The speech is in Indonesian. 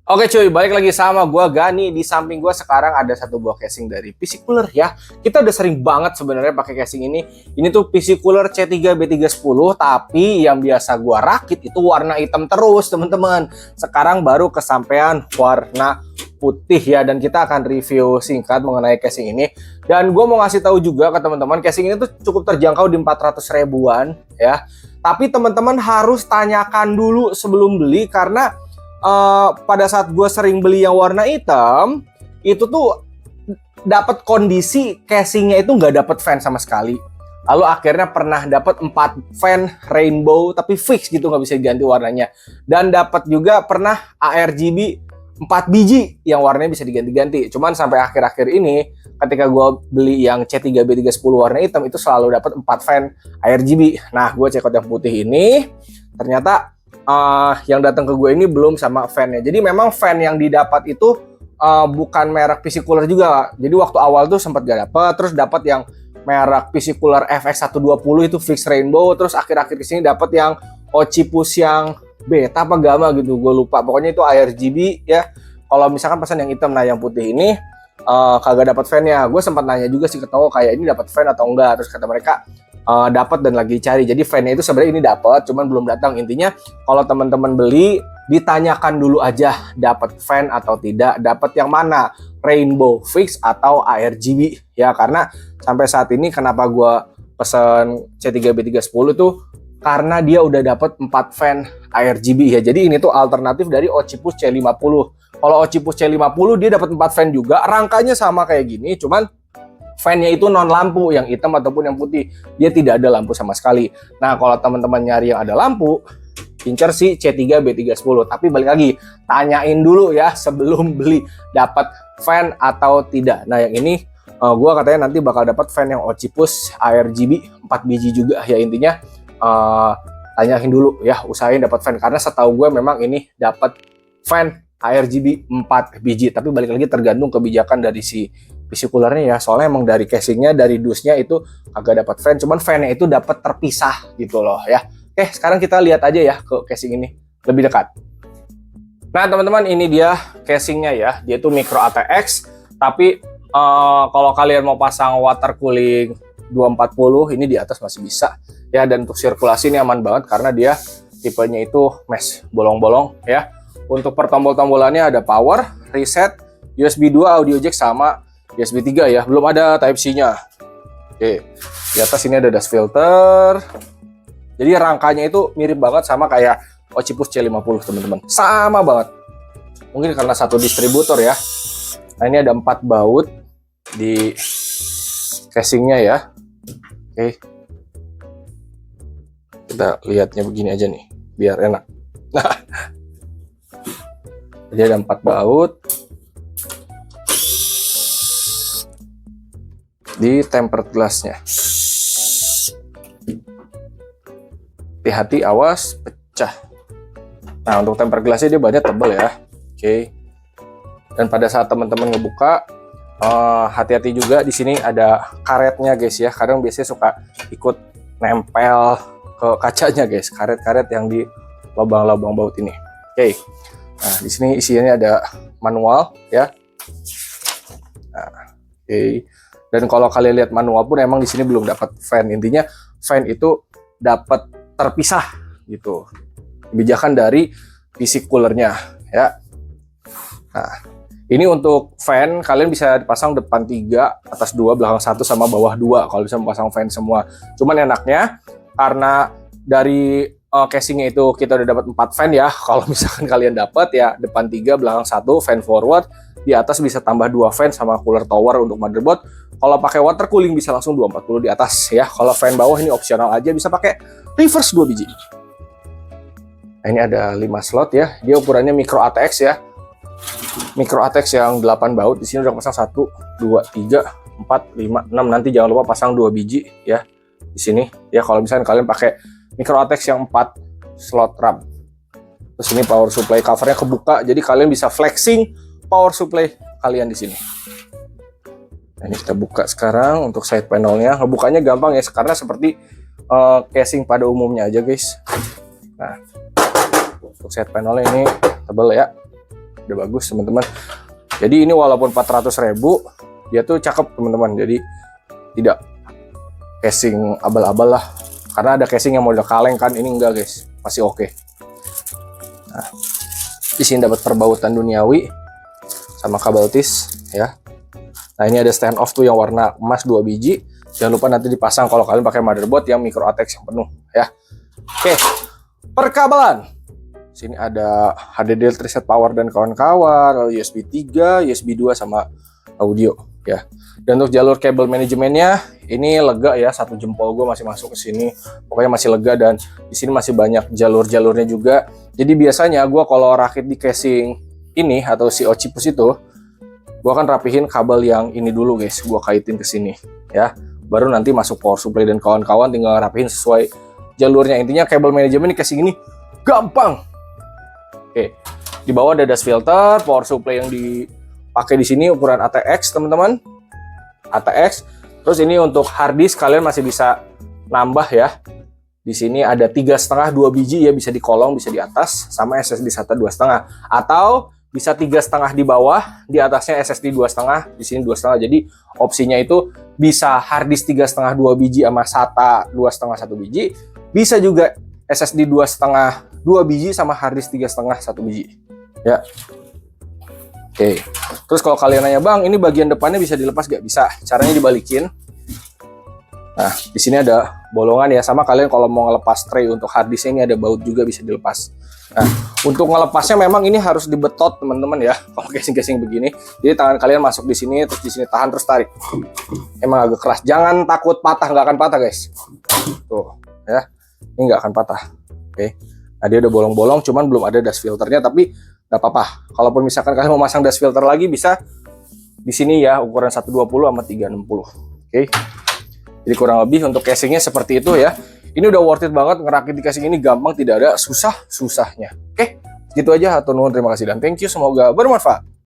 Oke cuy, balik lagi sama gua Gani. Di samping gua sekarang ada satu buah casing dari PC Cooler ya. Kita udah sering banget sebenarnya pakai casing ini. Ini tuh PC Cooler C3B310, tapi yang biasa gua rakit itu warna hitam terus, teman-teman. Sekarang baru kesampaian warna putih ya, dan kita akan review singkat mengenai casing ini. Dan gua mau ngasih tahu juga ke teman-teman, casing ini tuh cukup terjangkau di 400 ribuan ya. Tapi teman-teman harus tanyakan dulu sebelum beli, karena pada saat gue sering beli yang warna hitam itu tuh dapat kondisi casingnya itu nggak dapat fan sama sekali. Lalu akhirnya pernah dapat 4 fan rainbow tapi fix gitu, nggak bisa diganti warnanya. Dan dapat juga pernah ARGB 4 biji yang warnanya bisa diganti-ganti. Cuman sampai akhir-akhir ini ketika gue beli yang C3B310 warna hitam itu selalu dapat 4 fan ARGB. Nah, gue cek out yang putih ini, ternyata yang datang ke gue ini belum sama fan-nya. Jadi memang fan yang didapat itu bukan merek PC Cooler juga. Jadi waktu awal tuh sempat gak dapet, terus dapat yang merek PC Cooler FX120 itu fix rainbow, terus akhir-akhir kesini dapat yang Olympus yang beta apa gamma gitu, gue lupa. Pokoknya itu ARGB ya. Kalau misalkan pesan yang hitam, nah yang putih ini kagak dapat fan-nya. Gue sempat nanya juga sih ke toko kayak ini dapat fan atau enggak, terus kata mereka dapat dan lagi cari. Jadi fan-nya itu sebenarnya ini dapat, cuman belum datang. Intinya kalau teman-teman beli, ditanyakan dulu aja dapat fan atau tidak, dapat yang mana, rainbow fix atau ARGB ya. Karena sampai saat ini kenapa gua pesen C3B310 tuh karena dia udah dapat 4 fan ARGB ya. Jadi ini tuh alternatif dari Olympus C50. Kalau Olympus C50 dia dapat 4 fan juga, rangkanya sama kayak gini, cuman fan-nya itu non lampu, yang hitam ataupun yang putih. Dia tidak ada lampu sama sekali. Nah, kalau teman-teman nyari yang ada lampu, incer si C3B310. Tapi balik lagi, tanyain dulu ya sebelum beli, dapat fan atau tidak. Nah, yang ini gua katanya nanti bakal dapat fan yang Olympus ARGB 4 biji juga ya. Intinya tanyain dulu ya, usahain dapat fan, karena setahu gue memang ini dapat fan ARGB 4 biji. Tapi balik lagi tergantung kebijakan dari si PC Coolernya ya, soalnya emang dari casingnya, dari dusnya itu agak dapat fan, cuman fan-nya itu dapat terpisah gitu loh ya. Oke, sekarang kita lihat aja ya ke casing ini lebih dekat. Nah teman-teman, ini dia casingnya ya, dia itu micro ATX, tapi kalau kalian mau pasang water cooling 240 ini di atas masih bisa ya. Dan untuk sirkulasi ini aman banget karena dia tipenya itu mesh bolong-bolong ya. Untuk pertombol-tombolannya ada power, reset, USB 2, audio jack, sama USB 3 ya, belum ada Type-C-nya. Oke, di atas ini ada dust filter. Jadi rangkanya itu mirip banget sama kayak Olympus C50 teman-teman, sama banget. Mungkin karena satu distributor ya. Nah, ini ada 4 baut di casingnya ya. Oke, kita lihatnya begini aja nih, biar enak. Nah, jadi ada 4 baut di tempered glassnya. Hati-hati, awas pecah. Nah, untuk tempered glassnya dia banyak tebal ya. Oke. Dan pada saat teman-teman ngebuka, hati-hati juga di sini ada karetnya guys ya. Kadang biasanya suka ikut nempel ke kacanya guys, karet-karet yang di lubang-lubang baut ini. Oke. Nah, di sini isinya ada manual ya. Nah, oke. Dan kalau kalian lihat manual pun emang di sini belum dapat fan. Intinya fan itu dapat terpisah gitu. Kebijakan dari PC Coolernya ya. Nah, ini untuk fan kalian bisa dipasang depan 3, atas 2, belakang 1, sama bawah 2 kalau bisa pasang fan semua. Cuman enaknya karena dari casingnya itu kita udah dapat 4 fan ya. Kalau misalkan kalian dapat ya depan 3, belakang 1, fan forward, di atas bisa tambah 2 fan sama cooler tower untuk motherboard. Kalau pakai water cooling bisa langsung 240 di atas ya. Kalau fan bawah ini opsional aja, bisa pakai reverse 2 biji. Nah, ini ada 5 slot ya. Dia ukurannya micro ATX ya. Micro ATX yang 8 baut. Di sini udah pasang 1, 2, 3, 4, 5, 6. Nanti jangan lupa pasang 2 biji ya di sini. Ya kalau misalnya kalian pakai micro ATX yang 4 slot RAM. Terus ini power supply covernya kebuka, jadi kalian bisa flexing power supply kalian di sini. Nah, ini kita buka sekarang untuk side panelnya. Ngebukanya gampang ya, karena seperti casing pada umumnya aja guys. Nah, untuk side panelnya ini tebal ya. udah bagus teman-teman. Jadi ini walaupun 400.000 dia tuh cakep teman-teman, jadi tidak casing abal-abal lah, karena ada casing yang model kaleng kan, ini enggak guys, masih oke. Nah, di sini dapat perbautan duniawi sama kabel tis ya. Nah ini ada stand off tuh yang warna emas 2 biji. Jangan lupa nanti dipasang kalau kalian pakai motherboard yang micro ATX yang penuh ya. Oke, perkabelan. Sini ada HDD reset power dan kawan-kawan, lalu USB 3, USB 2 sama audio ya. Dan untuk jalur kabel manajemennya ini lega ya, 1 jempol gue masih masuk ke sini. Pokoknya masih lega, dan di sini masih banyak jalur-jalurnya juga. Jadi biasanya gue kalau rakit di casing ini atau si Ocipus itu, gue akan rapihin kabel yang ini dulu guys, gue kaitin ke sini ya. Baru nanti masuk power supply dan kawan-kawan, tinggal rapihin sesuai jalurnya. Intinya kabel manajemen di casing ini gampang. Oke, di bawah ada dust filter, power supply yang dipakai di sini ukuran ATX teman-teman, ATX. Terus ini untuk hard disk kalian masih bisa nambah ya. Di sini ada 3,5 2 biji ya, bisa di kolong, bisa di atas, sama SSD SATA 2,5, atau bisa 3,5 di bawah, di atasnya SSD 2,5, di sini 2,5. Jadi opsinya itu bisa hard disk 3,5 2 biji sama SATA 2,5 1 biji, bisa juga SSD 2,5 2 biji sama hard disk 3,5 1 biji ya. Oke, terus kalau kalian nanya bang, ini bagian depannya bisa dilepas gak? Bisa, caranya dibalikin. Nah, di sini ada bolongan ya, sama kalian kalau mau ngelepas tray untuk hard disk ini ada baut juga, bisa dilepas. Nah, untuk ngelepasnya memang ini harus dibetot teman-teman ya, kalau casing-casing begini. Jadi tangan kalian masuk di sini, terus di sini tahan, terus tarik. Emang agak keras, jangan takut patah, nggak akan patah guys. Tuh ya, ini nggak akan patah. Oke, nah dia udah bolong-bolong, cuman belum ada dust filternya, tapi nggak apa-apa. Kalaupun misalkan kalian mau masang dust filter lagi, bisa di sini ya, ukuran 120 sama 360. Oke. Jadi kurang lebih untuk casingnya seperti itu ya. Ini udah worth it banget, ngerakit di casing ini gampang, tidak ada susah-susahnya. Oke, gitu aja. Hatur nuhun, terima kasih dan thank you, semoga bermanfaat.